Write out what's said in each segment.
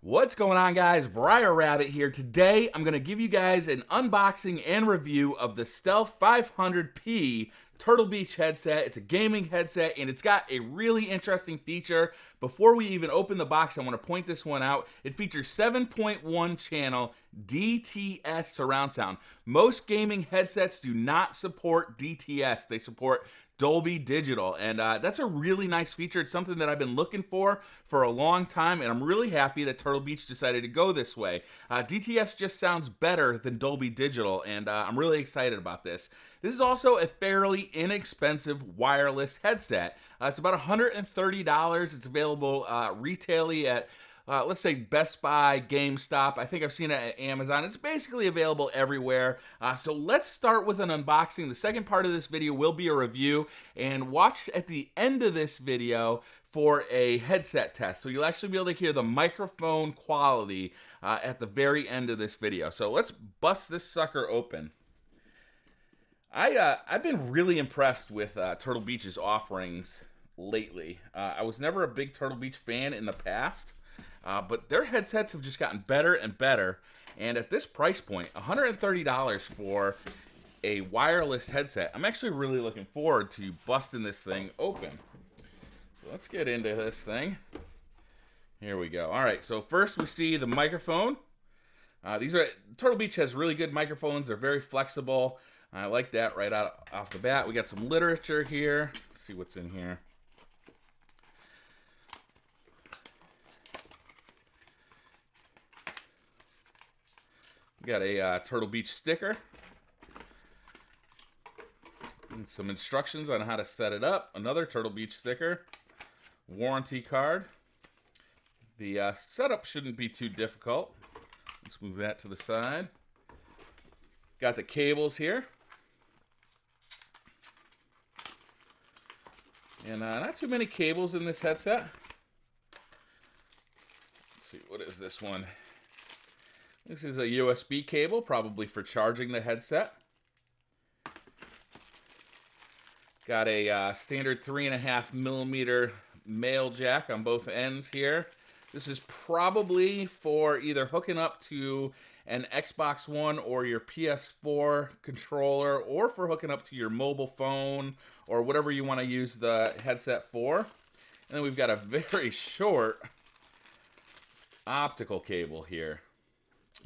What's going on, guys? BriarRabbit here. Today I'm going to give you guys an unboxing and review of the Stealth 500p Turtle Beach headset. It's a gaming headset and it's got a really interesting feature. Before we even open the box, I want to point this one out. It features 7.1 channel DTS surround sound. Most gaming headsets do not support DTS. They support Dolby Digital, and that's a really nice feature. It's something that I've been looking for a long time, and I'm really happy that Turtle Beach decided to go this way. DTS just sounds better than Dolby Digital, and I'm really excited about this. This is also a fairly inexpensive wireless headset. It's about $130. It's available retailly at let's say Best Buy, GameStop. I think I've seen it at Amazon. It's basically available everywhere. So let's start with an unboxing. The second part of this video will be a review, and watch at the end of this video for a headset test. So you'll actually be able to hear the microphone quality at the very end of this video. So let's bust this sucker open. I've been really impressed with Turtle Beach's offerings lately. I was never a big Turtle Beach fan in the past. But their headsets have just gotten better and better. And at this price point, $130 for a wireless headset, I'm actually really looking forward to busting this thing open. So let's get into this thing. Here we go. All right, so first we see the microphone. Turtle Beach has really good microphones. They're very flexible. I like that right off the bat. We got some literature here. Let's see what's in here. We got a Turtle Beach sticker and some instructions on how to set it up. Another Turtle Beach sticker, warranty card. The setup shouldn't be too difficult. Let's move that to the side. Got the cables here. And not too many cables in this headset. Let's see, what is this one? This is a USB cable, probably for charging the headset. Got a standard 3.5mm male jack on both ends here. This is probably for either hooking up to an Xbox One or your PS4 controller, or for hooking up to your mobile phone or whatever you want to use the headset for. And then we've got a very short optical cable here.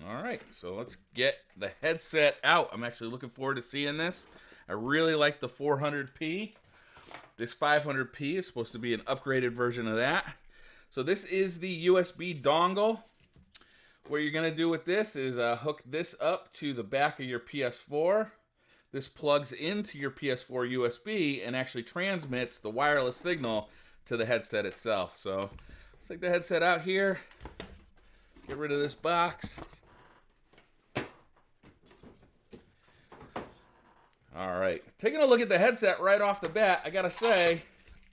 All right, so let's get the headset out. I'm actually looking forward to seeing this. I really like the 400p. This 500p is supposed to be an upgraded version of that. So this is the USB dongle. What you're going to do with this is hook this up to the back of your PS4. This plugs into your PS4 USB and actually transmits the wireless signal to the headset itself. So let's take the headset out here. Get rid of this box. All right, taking a look at the headset right off the bat, I gotta say,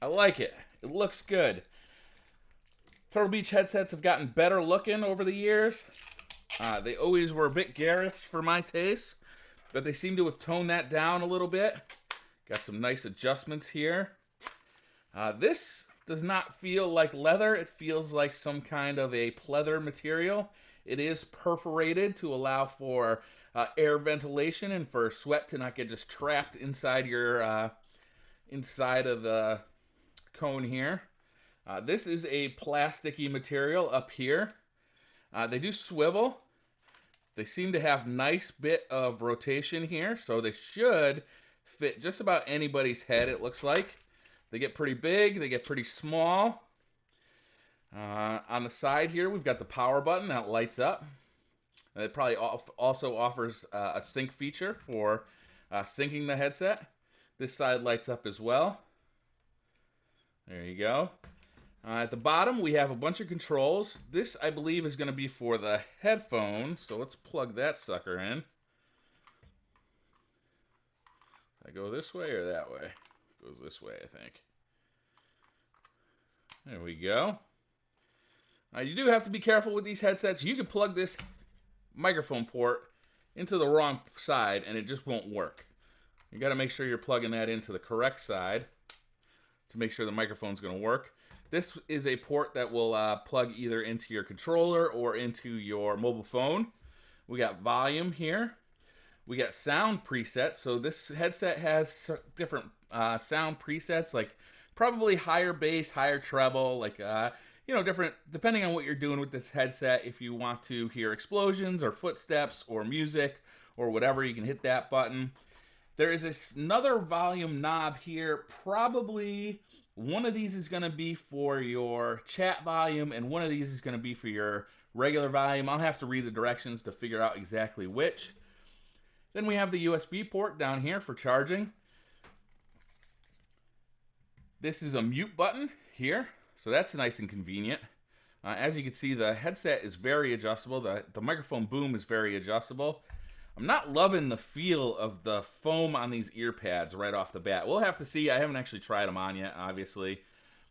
I like it. It looks good. Turtle Beach headsets have gotten better looking over the years. They always were a bit garish for my taste, but they seem to have toned that down a little bit. Got some nice adjustments here. This does not feel like leather. It feels like some kind of a pleather material. It is perforated to allow for air ventilation and for sweat to not get just trapped inside your inside of the cone here. This is a plasticky material up here. They do swivel. They seem to have nice bit of rotation here, so they should fit just about anybody's head, it looks like. They get pretty big, they get pretty small. On the side here, we've got the power button that lights up. It probably also offers a sync feature for syncing the headset. This side lights up as well. There you go. At the bottom, we have a bunch of controls. This, I believe, is going to be for the headphone. So let's plug that sucker in. Does I go this way or that way? It goes this way, I think. There we go. You do have to be careful with these headsets. You can plug this microphone port into the wrong side and it just won't work. You got to make sure you're plugging that into the correct side. to make sure the microphone's going to work. This is a port that will plug either into your controller or into your mobile phone. We got volume here. We got sound presets. So this headset has different sound presets, like probably higher bass, higher treble, like different, depending on what you're doing with this headset. If you want to hear explosions or footsteps or music or whatever, you can hit that button. There is another volume knob here. Probably one of these is going to be for your chat volume, and one of these is going to be for your regular volume. I'll have to read the directions to figure out exactly which. Then we have the USB port down here for charging. This is a mute button here, so that's nice and convenient. As you can see, the headset is very adjustable. The microphone boom is very adjustable. I'm not loving the feel of the foam on these ear pads right off the bat. We'll have to see. I haven't actually tried them on yet, obviously,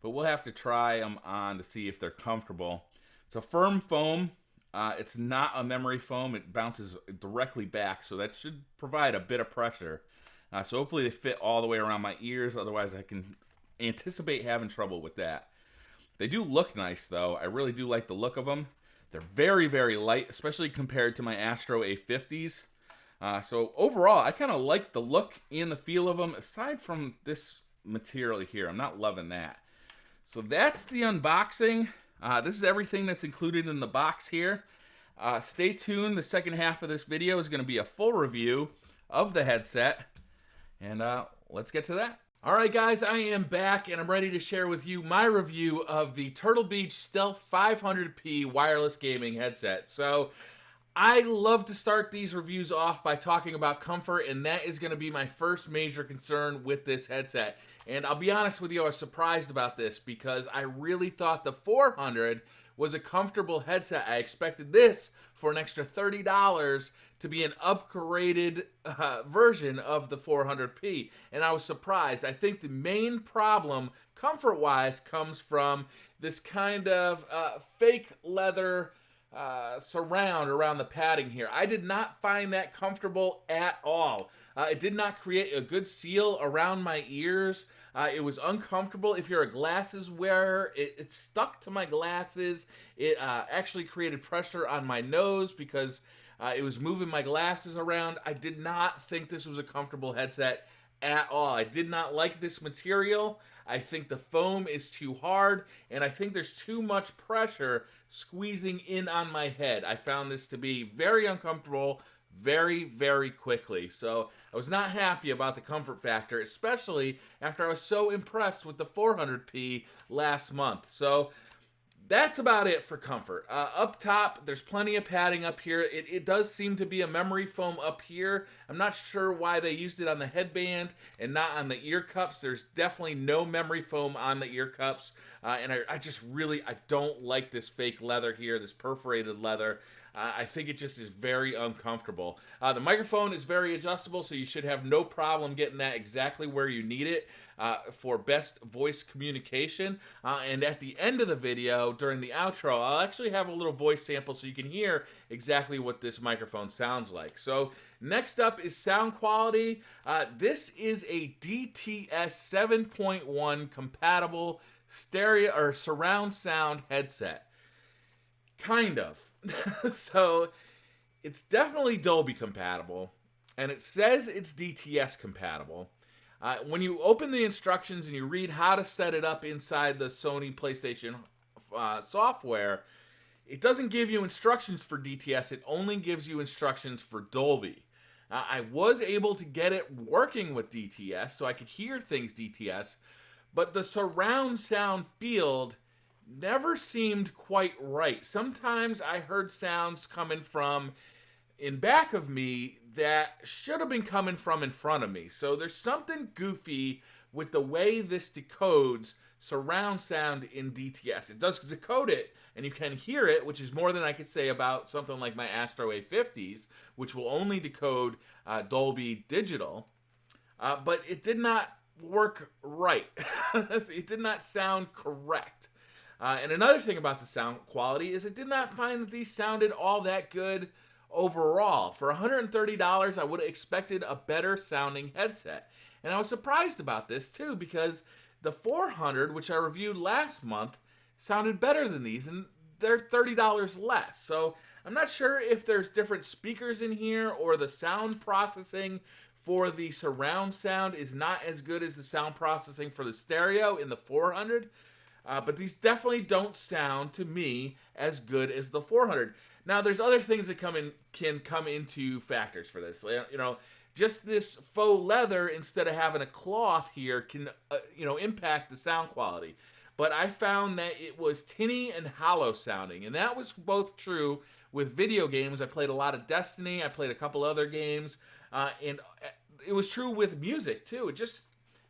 but we'll have to try them on to see if they're comfortable. It's a firm foam. It's not a memory foam. It bounces directly back, so that should provide a bit of pressure. So hopefully they fit all the way around my ears. Otherwise, I can anticipate having trouble with that. They do look nice, though. I really do like the look of them. They're very, very light, especially compared to my Astro A50s. So overall, I kind of like the look and the feel of them, aside from this material here. I'm not loving that. So that's the unboxing. This is everything that's included in the box here. Stay tuned. The second half of this video is going to be a full review of the headset. And let's get to that. All right, guys, I am back, and I'm ready to share with you my review of the Turtle Beach Stealth 500p wireless gaming headset. So I love to start these reviews off by talking about comfort, and that is going to be my first major concern with this headset. And I'll be honest with you, I was surprised about this because I really thought the 400 was a comfortable headset. I expected this for an extra $30 to be an upgraded version of the 400p, and I was surprised. I think the main problem, comfort-wise, comes from this kind of fake leather surround around the padding here. I did not find that comfortable at all. It did not create a good seal around my ears. It was uncomfortable. If you're a glasses wearer, it stuck to my glasses. It actually created pressure on my nose because it was moving my glasses around. I did not think this was a comfortable headset at all. I did not like this material. I think the foam is too hard, and I think there's too much pressure squeezing in on my head. I found this to be very uncomfortable very, very quickly. So I was not happy about the comfort factor, especially after I was so impressed with the 400p last month. So that's about it for comfort. Up top, there's plenty of padding up here. It does seem to be a memory foam up here. I'm not sure why they used it on the headband and not on the ear cups. There's definitely no memory foam on the ear cups. And I just really, I don't like this fake leather here, this perforated leather. I think it just is very uncomfortable. The microphone is very adjustable, so you should have no problem getting that exactly where you need it for best voice communication. And at the end of the video, during the outro, I'll actually have a little voice sample so you can hear exactly what this microphone sounds like. So next up is sound quality. This is a DTS 7.1 compatible stereo or surround sound headset. Kind of. So it's definitely Dolby compatible, and it says it's DTS compatible. When you open the instructions and you read how to set it up inside the Sony PlayStation software, it doesn't give you instructions for DTS. It only gives you instructions for Dolby. I was able to get it working with DTS, so I could hear things DTS, but the surround sound field never seemed quite right. Sometimes I heard sounds coming from in back of me that should have been coming from in front of me. So there's something goofy with the way this decodes surround sound in DTS. It does decode it, and you can hear it, which is more than I could say about something like my Astro A50s, which will only decode Dolby Digital. But it did not work right. It did not sound correct. And another thing about the sound quality is I did not find that these sounded all that good overall. For $130, I would have expected a better sounding headset. And I was surprised about this too, because The 400, which I reviewed last month, sounded better than these, and they're $30 less. So I'm not sure if there's different speakers in here or the sound processing for the surround sound is not as good as the sound processing for the stereo in the 400. But these definitely don't sound, to me, as good as the 400. Now, there's other things that can come into factors for this. You know, just this faux leather, instead of having a cloth here, can, impact the sound quality. But I found that it was tinny and hollow sounding, and that was both true with video games. I played a lot of Destiny. I played a couple other games, and it was true with music, too.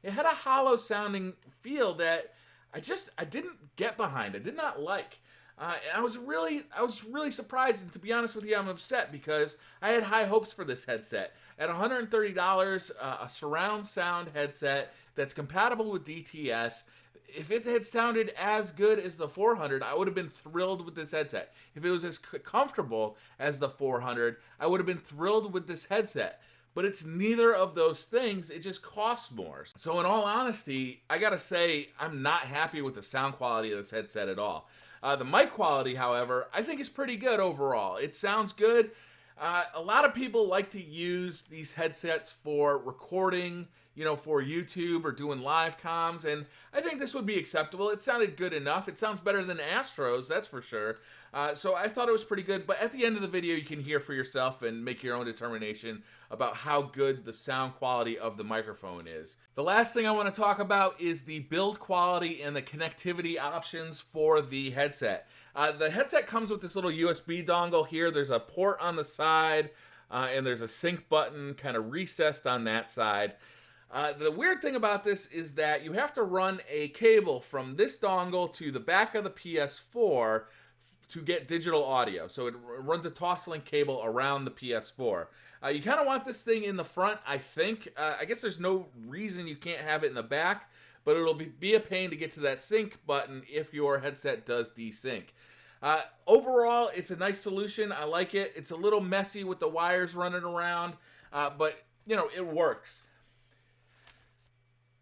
It had a hollow sounding feel that I didn't get behind. I did not like. And I was really surprised, and to be honest with you, I'm upset because I had high hopes for this headset. At $130, a surround sound headset that's compatible with DTS. If it had sounded as good as the 400, I would have been thrilled with this headset. If it was as comfortable as the 400, I would have been thrilled with this headset. But it's neither of those things. It just costs more. So in all honesty, I gotta say, I'm not happy with the sound quality of this headset at all. The mic quality, however, I think is pretty good overall. It sounds good. A lot of people like to use these headsets for recording, for YouTube or doing live comms, and I think this would be acceptable. It sounded good enough. It sounds better than Astro's, that's for sure. So I thought it was pretty good, but at the end of the video, you can hear for yourself and make your own determination about how good the sound quality of the microphone is. The last thing I want to talk about is the build quality and the connectivity options for the headset. The headset comes with this little USB dongle here. There's a port on the side, and there's a sync button kind of recessed on that side. The weird thing about this is that you have to run a cable from this dongle to the back of the PS4 to get digital audio. So it runs a toslink cable around the PS4. You kind of want this thing in the front, I think. I guess there's no reason you can't have it in the back, but it'll be a pain to get to that sync button if your headset does desync. Overall, it's a nice solution. I like it. It's a little messy with the wires running around, but, it works.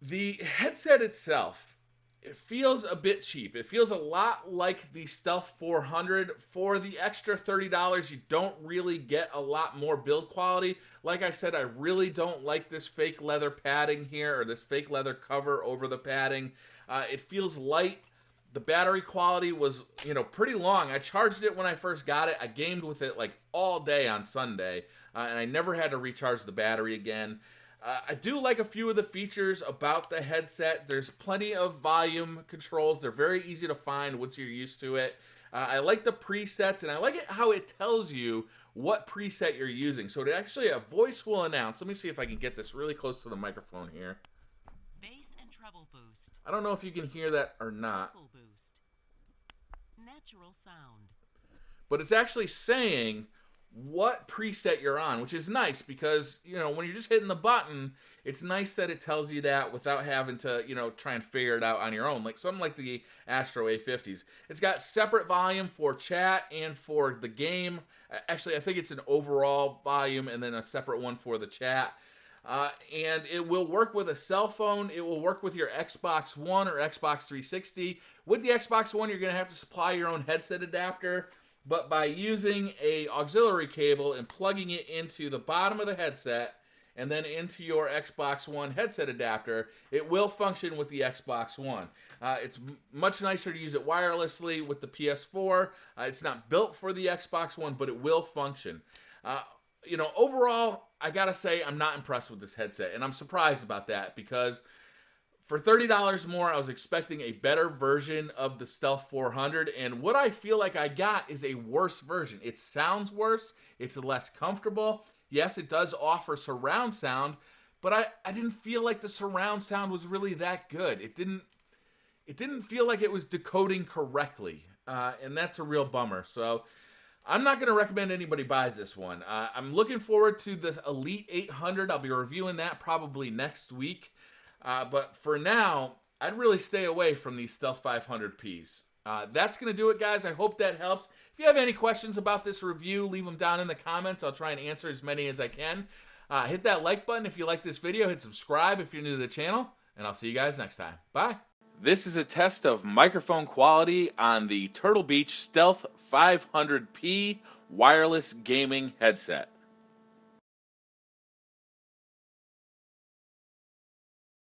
The headset itself, it feels a bit cheap. It feels a lot like the Stealth 400. For the extra $30, you don't really get a lot more build quality. Like I said, I really don't like this fake leather padding here, or this fake leather cover over the padding. It feels light. The battery quality was, pretty long. I charged it when I first got it. I gamed with it like all day on Sunday, and I never had to recharge the battery again. I do like a few of the features about the headset. There's plenty of volume controls. They're very easy to find once you're used to it. I like the presets, and I like it how it tells you what preset you're using. So a voice will announce. Let me see if I can get this really close to the microphone here. Bass and treble boost. I don't know if you can hear that or not. Boost. Natural sound. But it's actually saying what preset you're on, which is nice because, when you're just hitting the button, it's nice that it tells you that without having to, try and figure it out on your own. Like something like the Astro A50s. It's got separate volume for chat and for the game. Actually, I think it's an overall volume and then a separate one for the chat. And it will work with a cell phone. It will work with your Xbox One or Xbox 360. With the Xbox One, you're going to have to supply your own headset adapter. But by using a auxiliary cable and plugging it into the bottom of the headset and then into your Xbox One headset adapter, it will function with the Xbox One. It's much nicer to use it wirelessly with the PS4. It's not built for the Xbox One, but it will function. Overall, I gotta say I'm not impressed with this headset, and I'm surprised about that because for $30 more, I was expecting a better version of the Stealth 400, and what I feel like I got is a worse version. It sounds worse, it's less comfortable. Yes, it does offer surround sound, but I didn't feel like the surround sound was really that good. It didn't feel like it was decoding correctly, and that's a real bummer. So I'm not going to recommend anybody buys this one. I'm looking forward to the Elite 800. I'll be reviewing that probably next week. But for now, I'd really stay away from these Stealth 500Ps. That's going to do it, guys. I hope that helps. If you have any questions about this review, leave them down in the comments. I'll try and answer as many as I can. Hit that like button if you like this video. Hit subscribe if you're new to the channel. and I'll see you guys next time. Bye. This is a test of microphone quality on the Turtle Beach Stealth 500p wireless gaming headset.